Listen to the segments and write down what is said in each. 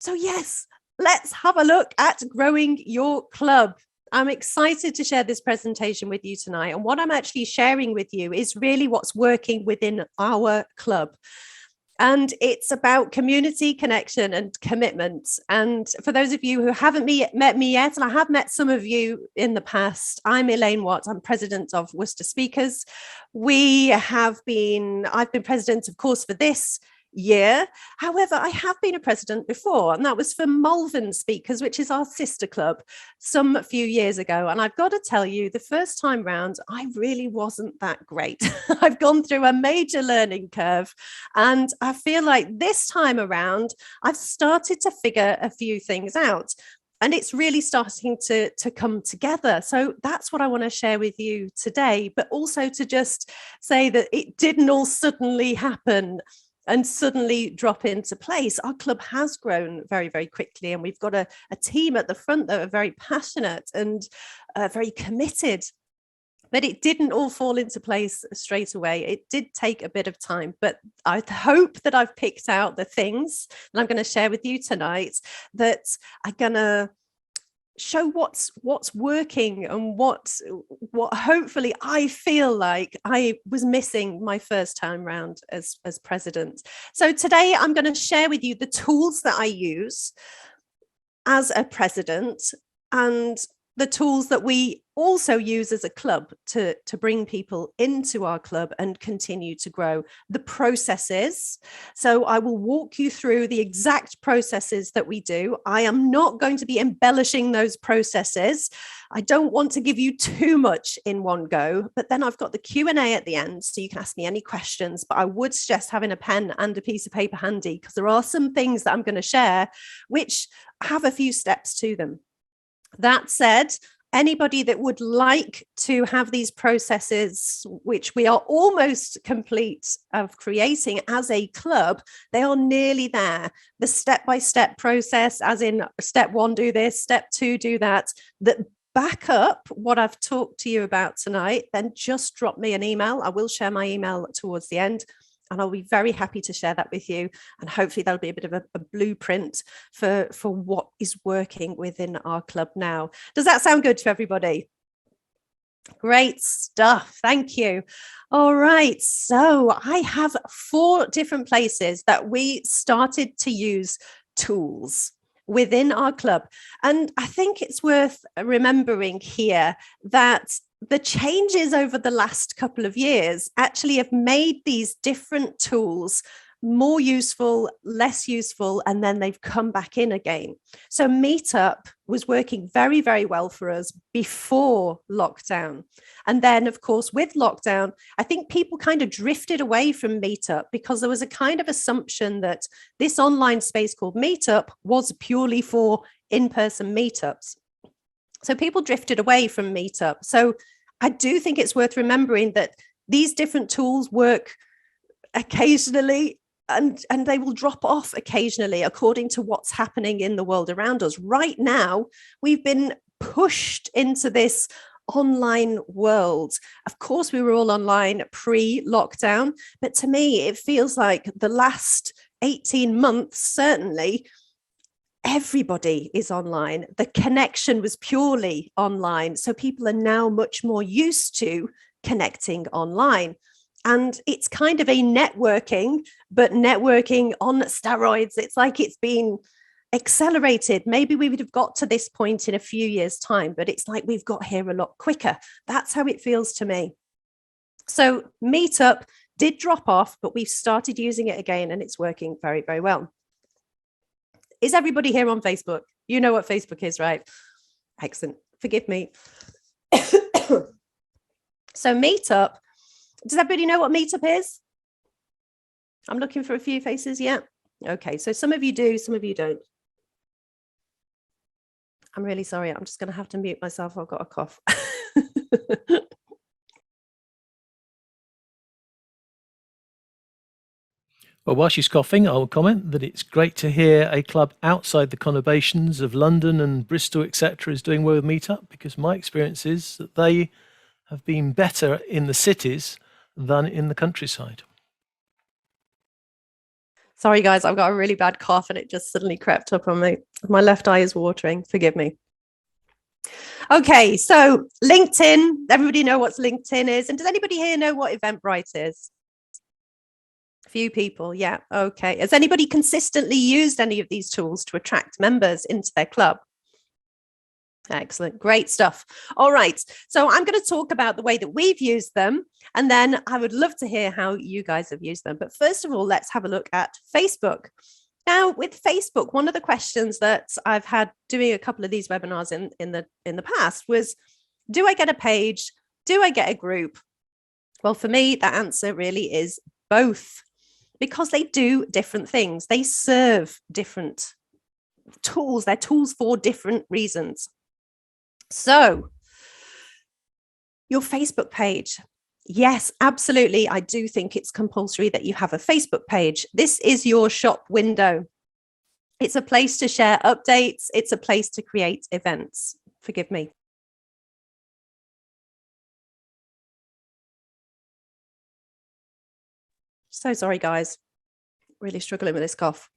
So yes, let's have a look at growing your club. I'm excited to share this presentation with you tonight. And what I'm actually sharing with you is really what's working within our club. And it's about community connection and commitment. And for those of you who haven't met me yet, and I have met some of you in the past, I'm Elaine Watt. I'm president of Worcester Speakers. I've been president, of course, for this year. However, I have been a president before, and that was for Malvern Speakers, which is our sister club, some few years ago. And I've got to tell you, the first time round, I really wasn't that great. I've gone through a major learning curve, and I feel like this time around, I've started to figure a few things out. And it's really starting to come together. So that's what I want to share with you today, but also to just say that it didn't all suddenly happen and suddenly drop into place. Our club has grown very, very quickly, and we've got a team at the front that are very passionate and very committed. But it didn't all fall into place straight away. It did take a bit of time, but I hope that I've picked out the things that I'm going to share with you tonight that are going to show what's working and what hopefully I feel like I was missing my first time round as president. So today I'm going to share with you the tools that I use as a president and the tools that we also use as a club to bring people into our club and continue to grow. The processes. So I will walk you through the exact processes that we do. I am not going to be embellishing those processes. I don't want to give you too much in one go, but then I've got the Q&A at the end, so you can ask me any questions, but I would suggest having a pen and a piece of paper handy, because there are some things that I'm going to share which have a few steps to them. That said, anybody that would like to have these processes, which we are almost complete of creating as a club, they are nearly there. The step-by-step process, as in step 1, do this, step 2, do that back up what I've talked to you about tonight, then just drop me an email. I will share my email towards the end, and I'll be very happy to share that with you. And hopefully that'll be a bit of a blueprint for what is working within our club now. Does that sound good to everybody? Great stuff. Thank you. All right. So I have 4 different places that we started to use tools within our club. And I think it's worth remembering here that the changes over the last couple of years actually have made these different tools more useful, less useful, and then they've come back in again. So Meetup was working very, very well for us before lockdown. And then, of course, with lockdown, I think people kind of drifted away from Meetup because there was a kind of assumption that this online space called Meetup was purely for in-person meetups. So people drifted away from Meetup. So I do think it's worth remembering that these different tools work occasionally and they will drop off occasionally according to what's happening in the world around us. Right now, we've been pushed into this online world. Of course, we were all online pre-lockdown, but to me, it feels like the last 18 months, certainly, everybody is online. The connection was purely online. So people are now much more used to connecting online. And it's kind of a networking, but networking on steroids. It's like it's been accelerated. Maybe we would have got to this point in a few years' time, but it's like we've got here a lot quicker. That's how it feels to me. So Meetup did drop off, but we've started using it again and it's working very, very well. Is everybody here on Facebook? You know what Facebook is, right? Excellent. Forgive me. So Meetup, does everybody know what Meetup is? I'm looking for a few faces. Yeah. Okay. So some of you do, some of you don't. I'm really sorry. I'm just going to have to mute myself. I've got a cough. Well, while she's coughing, I will comment that it's great to hear a club outside the conurbations of London and Bristol, etc., is doing well with Meetup, because my experience is that they have been better in the cities than in the countryside. Sorry, guys, I've got a really bad cough and it just suddenly crept up on me. My left eye is watering. Forgive me. Okay, so LinkedIn. Everybody know what LinkedIn is? And does anybody here know what Eventbrite is? A few people, yeah. Okay. Has anybody consistently used any of these tools to attract members into their club? Excellent. Great stuff. All right. So I'm going to talk about the way that we've used them, and then I would love to hear how you guys have used them. But first of all, let's have a look at Facebook. Now, with Facebook, one of the questions that I've had doing a couple of these webinars in the past was, do I get a page? Do I get a group? Well, for me, the answer really is both, because they do different things. They serve different tools. They're tools for different reasons. So your Facebook page. Yes, absolutely. I do think it's compulsory that you have a Facebook page. This is your shop window. It's a place to share updates. It's a place to create events. Forgive me. So sorry, guys. Really struggling with this cough.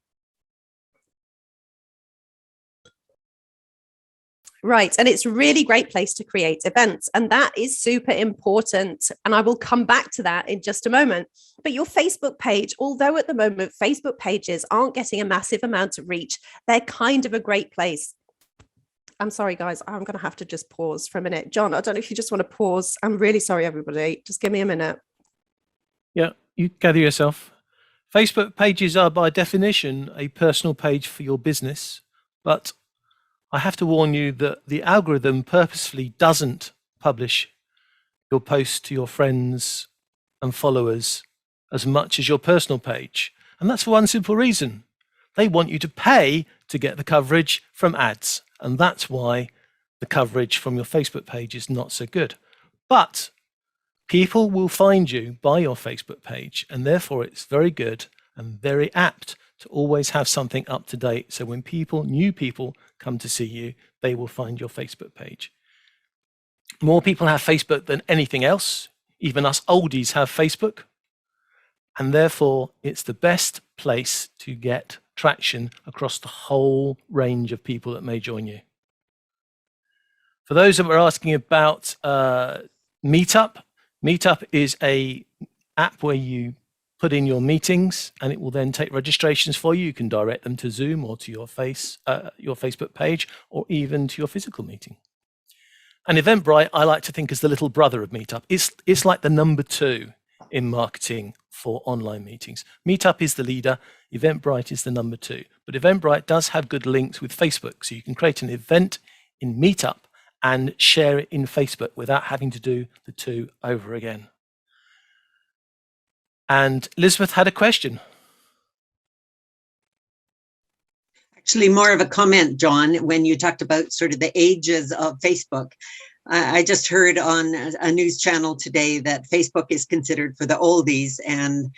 Right. And it's a really great place to create events. And that is super important. And I will come back to that in just a moment. But your Facebook page, although at the moment Facebook pages aren't getting a massive amount of reach, they're kind of a great place. I'm sorry, guys. I'm going to have to just pause for a minute. John, I don't know if you just want to pause. I'm really sorry, everybody. Just give me a minute. Yeah, you gather yourself. Facebook pages are by definition a personal page for your business, but I have to warn you that the algorithm purposefully doesn't publish your posts to your friends and followers as much as your personal page. And that's for one simple reason. They want you to pay to get the coverage from ads. And that's why the coverage from your Facebook page is not so good. But people will find you by your Facebook page, and therefore it's very good and very apt to always have something up to date. So when new people come to see you, they will find your Facebook page. More people have Facebook than anything else. Even us oldies have Facebook. And therefore, it's the best place to get traction across the whole range of people that may join you. For those that were asking about Meetup, Meetup is an app where you put in your meetings and it will then take registrations for you. You can direct them to Zoom or to your Facebook page, or even to your physical meeting. And Eventbrite, I like to think, is the little brother of Meetup. It's like the number 2 in marketing for online meetings. Meetup is the leader, Eventbrite is the number 2. But Eventbrite does have good links with Facebook, so you can create an event in Meetup and share it in Facebook without having to do the 2 over again. And Elizabeth had a question. Actually, more of a comment, John, when you talked about sort of the ages of Facebook. I just heard on a news channel today that Facebook is considered for the oldies, and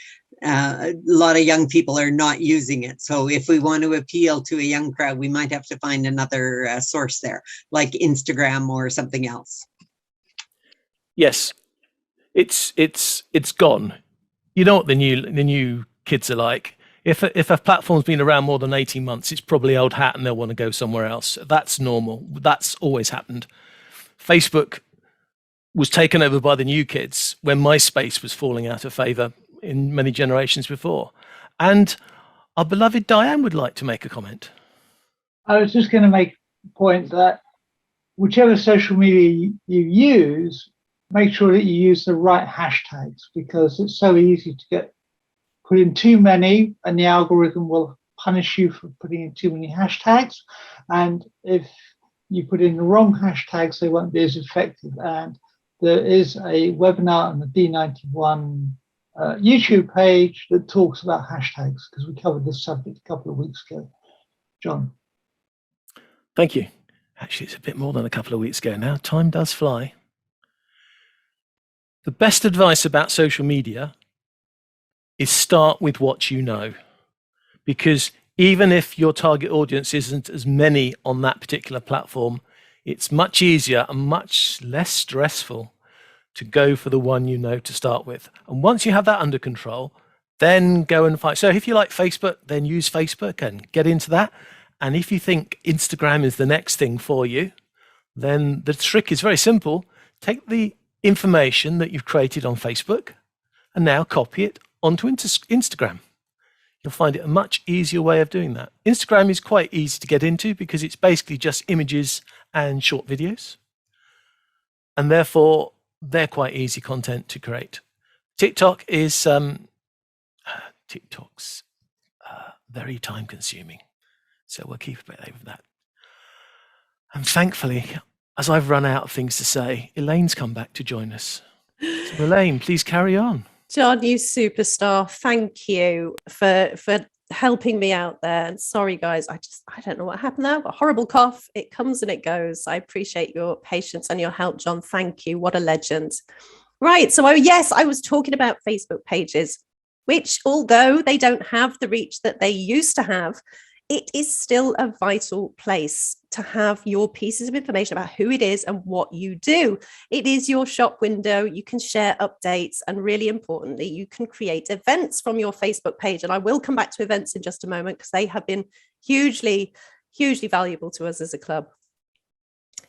a lot of young people are not using it. So if we want to appeal to a young crowd, we might have to find another source there, like Instagram or something else. Yes, it's gone. You know what the new kids are like. If a platform's been around more than 18 months, it's probably old hat and they'll want to go somewhere else. That's normal. That's always happened. Facebook was taken over by the new kids when MySpace was falling out of favor in many generations before. And our beloved Diane would like to make a comment. I was just going to make the point that whichever social media you use, make sure that you use the right hashtags, because it's so easy to get put in too many and the algorithm will punish you for putting in too many hashtags. And if you put in the wrong hashtags, they won't be as effective. And there is a webinar on the D91 YouTube page that talks about hashtags, because we covered this subject a couple of weeks ago. John. Thank you. Actually, it's a bit more than a couple of weeks ago now. Time does fly. The best advice about social media is start with what you know, because even if your target audience isn't as many on that particular platform, it's much easier and much less stressful to go for the one you know to start with. And once you have that under control, then go and find. So if you like Facebook, then use Facebook and get into that. And if you think Instagram is the next thing for you, then the trick is very simple. Take the information that you've created on Facebook and now copy it onto Instagram. You'll find it a much easier way of doing that. Instagram is quite easy to get into because it's basically just images and short videos. And therefore, they're quite easy content to create. TikTok is, TikTok's very time consuming. So we'll keep a bit of that. And thankfully, as I've run out of things to say, Elaine's come back to join us. So Elaine, please carry on. John, you superstar. Thank you for helping me out there. And sorry, guys, I don't know what happened there. I've got a horrible cough. It comes and it goes. I appreciate your patience and your help, John. Thank you. What a legend. Right. So, I was talking about Facebook pages, which, although they don't have the reach that they used to have, it is still a vital place to have your pieces of information about who it is and what you do. It is your shop window. You can share updates, and really importantly, you can create events from your Facebook page. And I will come back to events in just a moment because they have been hugely, hugely valuable to us as a club.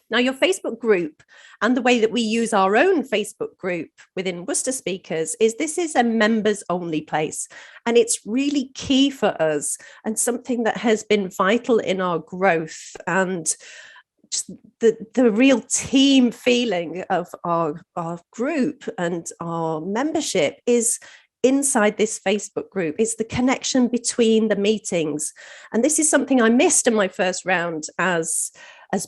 Now, your Facebook group and the way that we use our own Facebook group within Worcester Speakers is this is a members only place. And it's really key for us and something that has been vital in our growth and just the real team feeling of our group and our membership is inside this Facebook group. It's the connection between the meetings. And this is something I missed in my first round as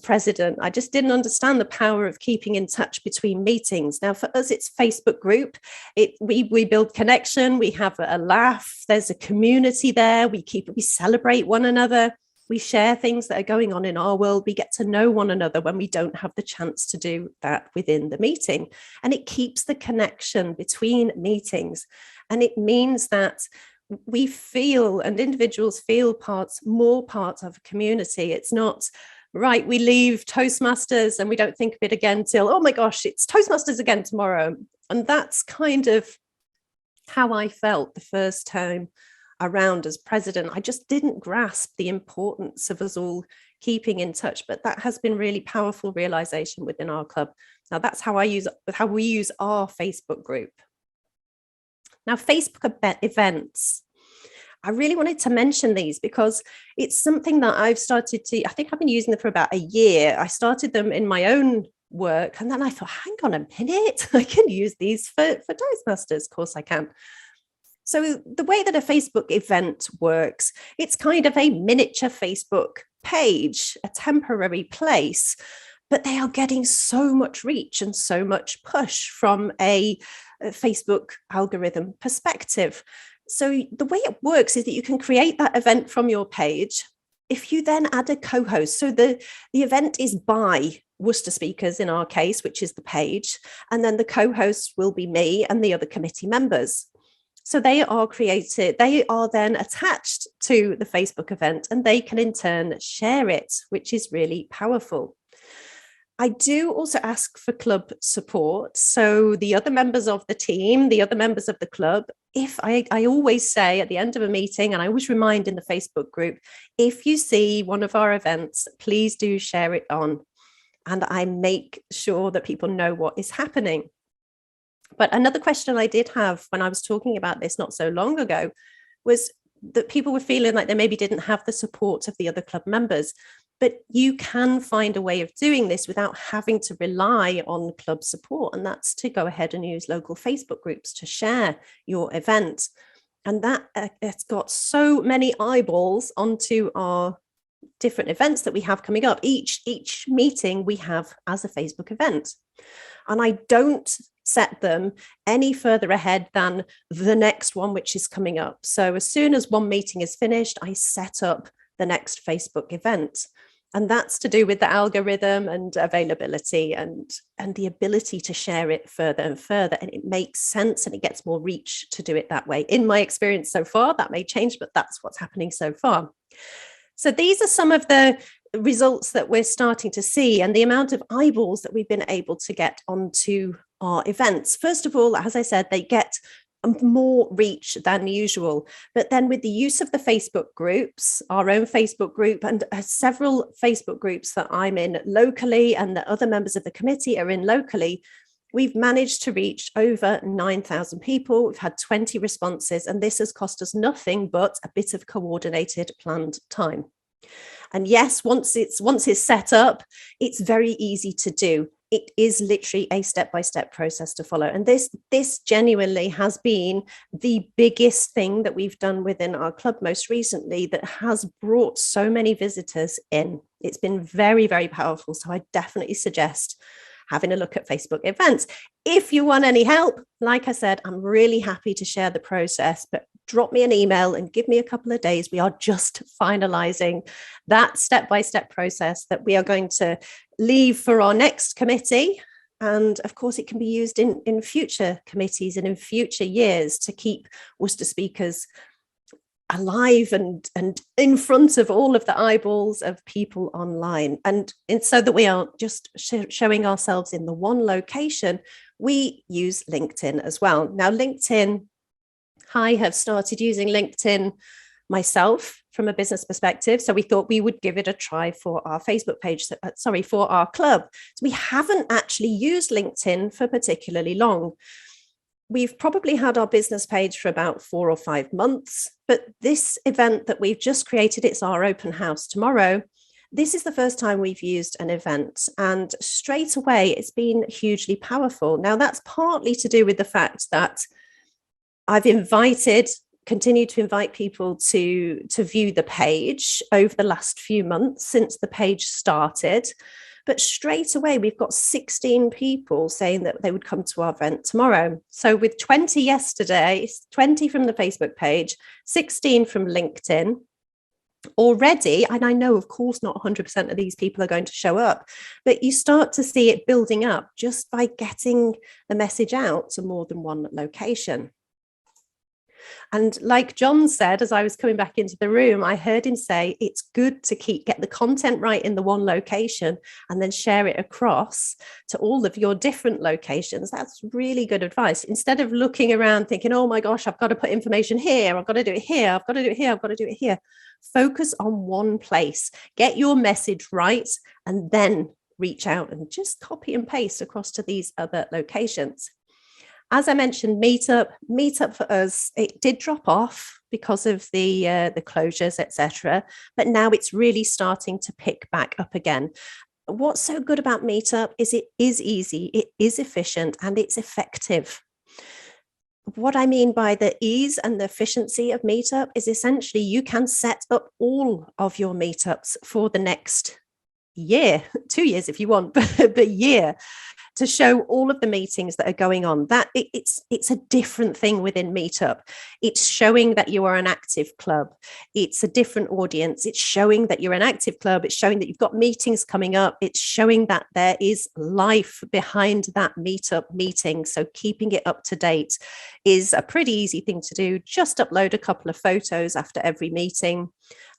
president. I just didn't understand the power of keeping in touch between meetings. Now, for us, it's Facebook group. We build connection. We have a laugh. There's a community there. We celebrate one another. We share things that are going on in our world. We get to know one another when we don't have the chance to do that within the meeting. And it keeps the connection between meetings. And it means that we feel, and individuals feel more parts of a community. It's not, right, we leave Toastmasters and we don't think of it again till, oh my gosh, it's Toastmasters again tomorrow. And that's kind of how I felt the first time around as president. I just didn't grasp the importance of us all keeping in touch, but that has been really powerful realization within our club. Now that's how we use our Facebook group. Now, Facebook events. I really wanted to mention these because it's something that I think I've been using them for about a year. I started them in my own work and then I thought, hang on a minute, I can use these for Toastmasters. Of course I can. So the way that a Facebook event works, it's kind of a miniature Facebook page, a temporary place, but they are getting so much reach and so much push from a Facebook algorithm perspective. So the way it works is that you can create that event from your page. If you then add a co-host, so the event is by Worcester Speakers in our case, which is the page, and then the co-host will be me and the other committee members. So they are then attached to the Facebook event and they can in turn share it, which is really powerful. I do also ask for club support. So the other members of the team, the other members of the club, if I always say at the end of a meeting, and I always remind in the Facebook group, if you see one of our events, please do share it on. And I make sure that people know what is happening. But another question I did have when I was talking about this not so long ago was that people were feeling like they maybe didn't have the support of the other club members. But you can find a way of doing this without having to rely on club support. And that's to go ahead and use local Facebook groups to share your event. And that it's got so many eyeballs onto our different events that we have coming up. Each meeting we have as a Facebook event. And I don't set them any further ahead than the next one, which is coming up. So as soon as one meeting is finished, I set up the next Facebook event. And that's to do with the algorithm and availability and the ability to share it further and further. And it makes sense and it gets more reach to do it that way. In my experience so far, that may change, but that's what's happening so far. So these are some of the results that we're starting to see and the amount of eyeballs that we've been able to get onto our events. First of all, as I said, they get more reach than usual. But then with the use of the Facebook groups, our own Facebook group, and several Facebook groups that I'm in locally and that other members of the committee are in locally, we've managed to reach over 9,000 people. We've had 20 responses, and this has cost us nothing but a bit of coordinated planned time. And yes, once it's set up, it's very easy to do. It is literally a step-by-step process to follow. And this genuinely has been the biggest thing that we've done within our club most recently that has brought so many visitors in. It's been very, very powerful. So I definitely suggest having a look at Facebook events. If you want any help, like I said, I'm really happy to share the process, but drop me an email and give me a couple of days. We are just finalizing that step-by-step process that we are going to leave for our next committee. And of course, it can be used in future committees and in future years to keep Worcester speakers alive and in front of all of the eyeballs of people online. And so that we aren't just showing ourselves in the one location, we use LinkedIn as well. Now, LinkedIn, I have started using LinkedIn myself from a business perspective. So we thought we would give it a try for our Facebook page, for our club. So we haven't actually used LinkedIn for particularly long. We've probably had our business page for about 4 or 5 months, but this event that we've just created, it's our open house tomorrow. This is the first time we've used an event, and straight away it's been hugely powerful. Now, that's partly to do with the fact that I've continued to invite people to view the page over the last few months since the page started. But straight away, we've got 16 people saying that they would come to our event tomorrow. So with 20 yesterday, 20 from the Facebook page, 16 from LinkedIn already. And I know, of course, not 100% of these people are going to show up, but you start to see it building up just by getting the message out to more than one location. And like John said, as I was coming back into the room, I heard him say it's good to get the content right in the one location and then share it across to all of your different locations. That's really good advice. Instead of looking around thinking, oh my gosh, I've got to put information here, I've got to do it here, I've got to do it here, I've got to do it here. Focus on one place, get your message right, and then reach out and just copy and paste across to these other locations. As I mentioned, Meetup for us, it did drop off because of the closures, etc. But now it's really starting to pick back up again. What's so good about Meetup is it is easy, it is efficient, and it's effective. What I mean by the ease and the efficiency of Meetup is essentially you can set up all of your meetups for the next year, 2 years if you want, but year, to show all of the meetings that are going on. That it's a different thing within Meetup. It's showing that you are an active club. It's a different audience. It's showing that you're an active club. It's showing that you've got meetings coming up. It's showing that there is life behind that Meetup meeting. So keeping it up to date is a pretty easy thing to do. Just upload a couple of photos after every meeting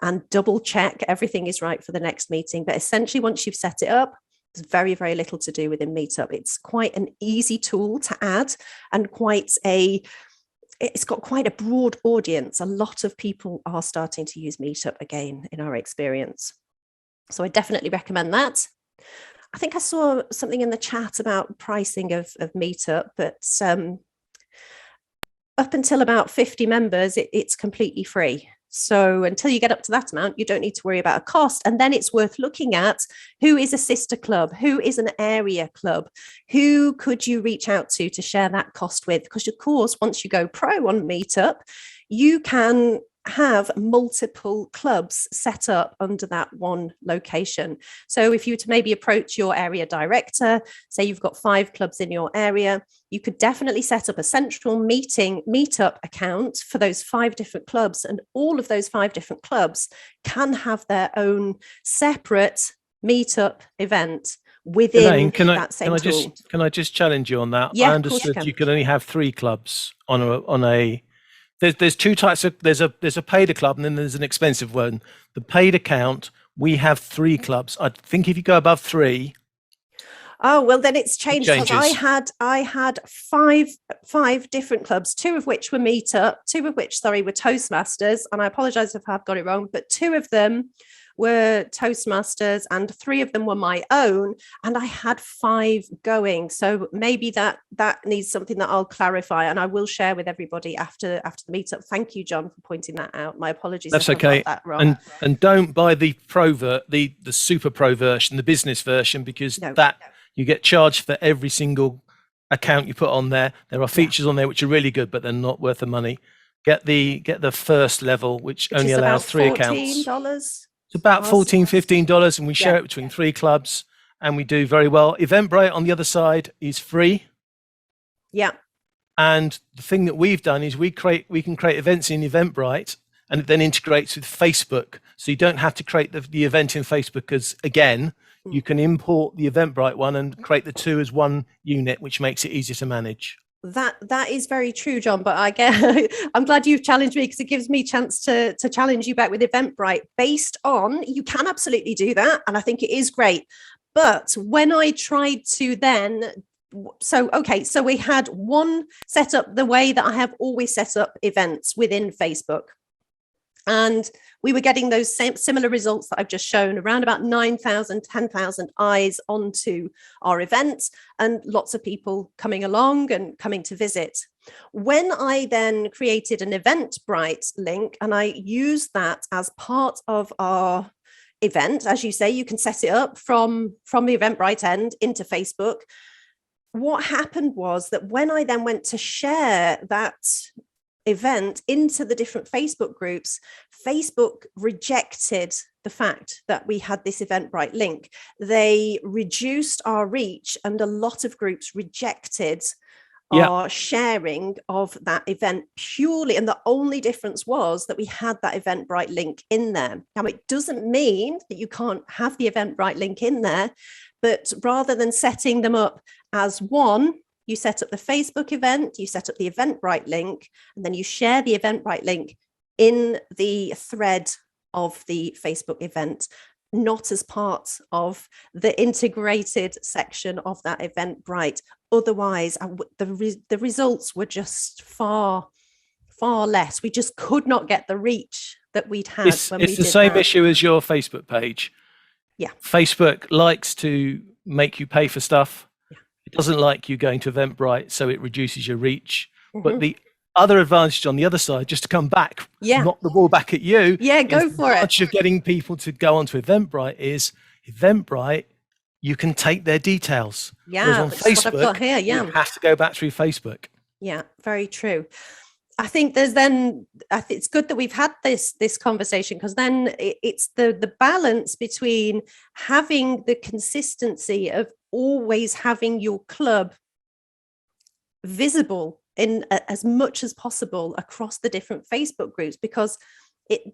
and double check everything is right for the next meeting. But essentially, once you've set it up, there's very, very little to do within Meetup. It's quite an easy tool to add, and it's got quite a broad audience. A lot of people are starting to use Meetup again in our experience. So I definitely recommend that. I think I saw something in the chat about pricing of Meetup, but up until about 50 members, it's completely free. So until you get up to that amount, you don't need to worry about a cost. And then it's worth looking at who is a sister club, who is an area club, who could you reach out to share that cost with? Because of course, once you go pro on Meetup, you can have multiple clubs set up under that one location. So if you were to maybe approach your area director, say you've got 5 clubs in your area, you could definitely set up a central Meetup account for those 5 different clubs, and all of those 5 different clubs can have their own separate Meetup event within Elaine, that same tool. Can I just challenge you on that? Yeah, I understood you could only have 3 clubs on a There's 2 types of, there's a paid club and then there's an expensive one. The paid account, we have 3 clubs. I think if you go above 3, Oh, well, then it's changed because changes. I had five different clubs, two of which were Meetup, two of which, sorry, were Toastmasters. And I apologize if I've got it wrong, but two of them were Toastmasters and three of them were my own. And I had 5 going. So maybe that needs something that I'll clarify and I will share with everybody after the meetup. Thank you, John, for pointing that out. My apologies. That's if okay. I got that wrong. And don't buy the the super pro version, the business version, because you get charged for every single account you put on there. There are features on there which are really good, but they're not worth the money. Get the first level, which only allows 3 accounts. $14. It's about $14, $15, and we share it between 3 clubs, and we do very well. Eventbrite on the other side is free. Yeah. And the thing that we've done is we can create events in Eventbrite, and it then integrates with Facebook. So you don't have to create the event in Facebook, because again, you can import the Eventbrite one and create the 2 as one unit, which makes it easier to manage. That is very true, John. But I'm glad you've challenged me, because it gives me a chance to challenge you back with Eventbrite. Based on, you can absolutely do that, and I think it is great. But when I tried to then, so we had one set up the way that I have always set up events within Facebook. And we were getting those similar results that I've just shown, around about 9,000, 10,000 eyes onto our events, and lots of people coming along and coming to visit. When I then created an Eventbrite link and I used that as part of our event, as you say, you can set it up from the Eventbrite end into Facebook. What happened was that when I then went to share that event into the different Facebook groups, Facebook rejected the fact that we had this Eventbrite link. They reduced our reach, and a lot of groups rejected our sharing of that event purely. And the only difference was that we had that Eventbrite link in there. Now, it doesn't mean that you can't have the Eventbrite link in there, but rather than setting them up as one, you set up the Facebook event, you set up the Eventbrite link, and then you share the Eventbrite link in the thread of the Facebook event, not as part of the integrated section of that Eventbrite. Otherwise, the results were just far less. We just could not get the reach that we'd had when we did that. It's the same issue as your Facebook page. Yeah. Facebook likes to make you pay for stuff. It doesn't like you going to Eventbrite, so it reduces your reach. But the other advantage on the other side, just to come back, knock the ball back at you. Yeah, go for it. The advantage of getting people to go onto Eventbrite is Eventbrite, you can take their details. Yeah, whereas on Facebook, here, you have to go back through Facebook. Yeah, very true. I think it's good that we've had this conversation, because then it's the balance between having the consistency of always having your club visible in as much as possible across the different Facebook groups, because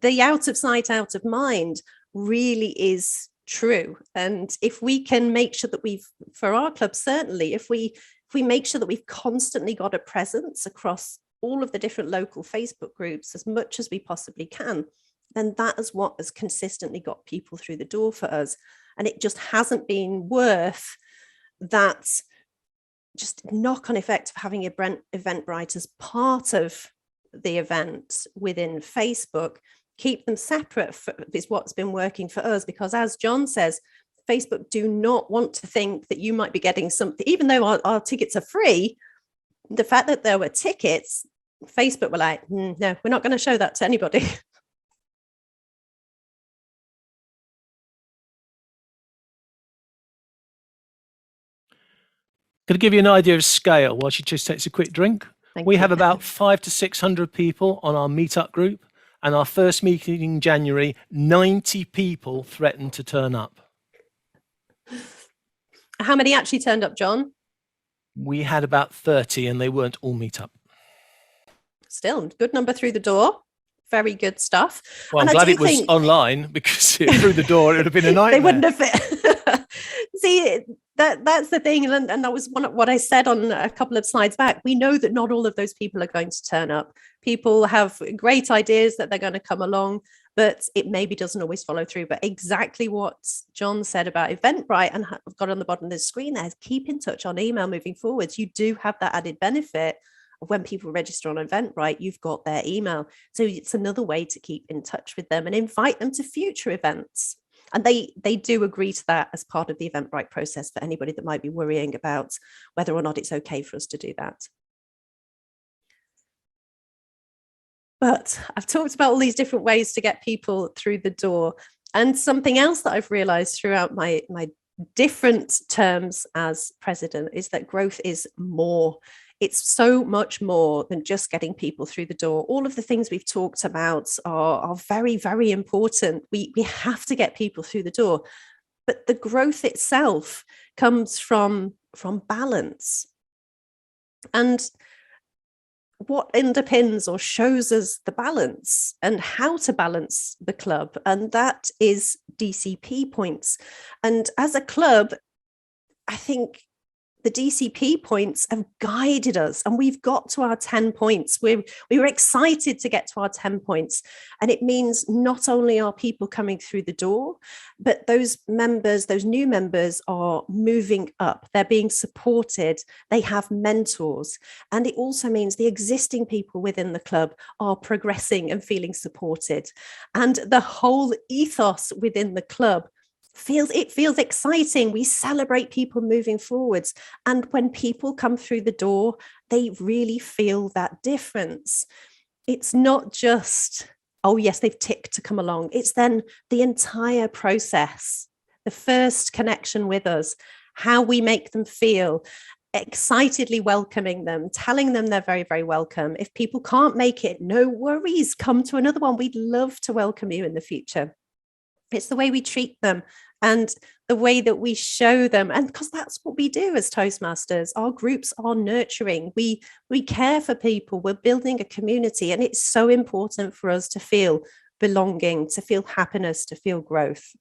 the out of sight, out of mind really is true. And if we can make sure that for our club, certainly, if we make sure that we've constantly got a presence across all of the different local Facebook groups as much as we possibly can, then that is what has consistently got people through the door for us. And it just hasn't been worth that just knock-on effect of having Eventbrite as part of the event within Facebook. Keep them separate is what's been working for us, because as John says, Facebook do not want to think that you might be getting something, even though our tickets are free. The fact that there were tickets, Facebook were like, no, we're not going to show that to anybody. Going to give you an idea of scale while she just takes a quick drink. We have about 500 to 600 people on our meetup group, and our first meeting in January, 90 people threatened to turn up. How many actually turned up, John? We had about 30, and they weren't all meetup. Still, good number through the door. Very good stuff. Well, I'm glad it was online, because through the door, it would have been a nightmare. They wouldn't have fit. See, that's the thing. And that was what I said on a couple of slides back. We know that not all of those people are going to turn up. People have great ideas that they're going to come along. but it maybe doesn't always follow through. But exactly what John said about Eventbrite, and I've got on the bottom of the screen there, is keep in touch on email moving forwards. You do have that added benefit of when people register on Eventbrite, you've got their email. So it's another way to keep in touch with them and invite them to future events. And they do agree to that as part of the Eventbrite process for anybody that might be worrying about whether or not it's okay for us to do that. But I've talked about all these different ways to get people through the door. And something else that I've realized throughout my different terms as president is that growth is more. It's so much more than just getting people through the door. All of the things we've talked about are very, very important. We have to get people through the door. But the growth itself comes from balance. And what underpins or shows us the balance and how to balance the club, and that is DCP points. And as a club, I think the DCP points have guided us, and we've got to our 10 points. We were excited to get to our 10 points. And it means not only are people coming through the door, but those members, those new members, are moving up. They're being supported. They have mentors. And it also means the existing people within the club are progressing and feeling supported. And the whole ethos within the club feels exciting. We celebrate people moving forwards. And when people come through the door, they really feel that difference. It's not just, oh yes, they've ticked to come along. It's then the entire process, the first connection with us, how we make them feel, excitedly welcoming them, telling them they're very, very welcome. If people can't make it, no worries, come to another one. We'd love to welcome you in the future. It's the way we treat them and the way that we show them. And because that's what we do as Toastmasters, our groups are nurturing. We care for people. We're building a community. And it's so important for us to feel belonging, to feel happiness, to feel growth.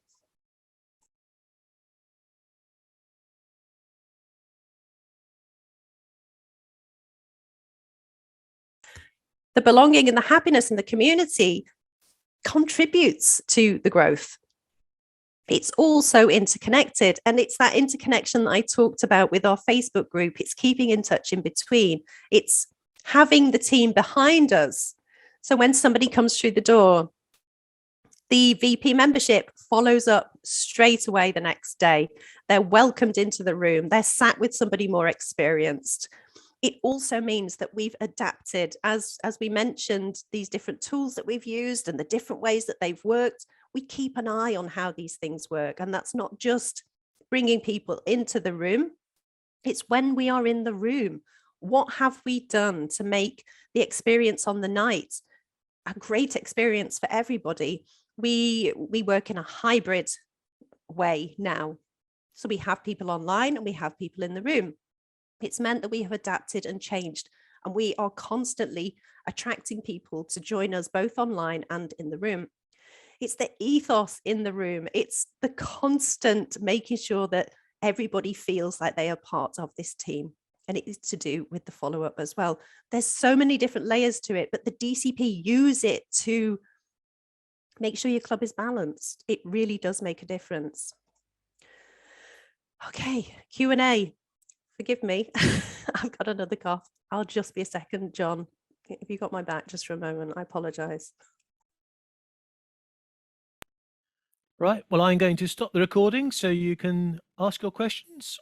The belonging and the happiness in the community contributes to the growth. It's also interconnected, and it's that interconnection that I talked about with our Facebook group. It's keeping in touch in between. It's having the team behind us. So when somebody comes through the door, the VP membership follows up straight away the next day. They're welcomed into the room. They're sat with somebody more experienced. It also means that we've adapted, as we mentioned, these different tools that we've used and the different ways that they've worked. We keep an eye on how these things work. And that's not just bringing people into the room. It's when we are in the room. What have we done to make the experience on the night a great experience for everybody? We work in a hybrid way now. So we have people online and we have people in the room. It's meant that we have adapted and changed, and we are constantly attracting people to join us both online and in the room. It's the ethos in the room. It's the constant making sure that everybody feels like they are part of this team. And it is to do with the follow-up as well. There's so many different layers to it, but the DCP use it to make sure your club is balanced. It really does make a difference. Okay, Q&A. Forgive me, I've got another cough. I'll just be a second, John. Have you got my back just for a moment? I apologize. Right, well, I'm going to stop the recording so you can ask your questions.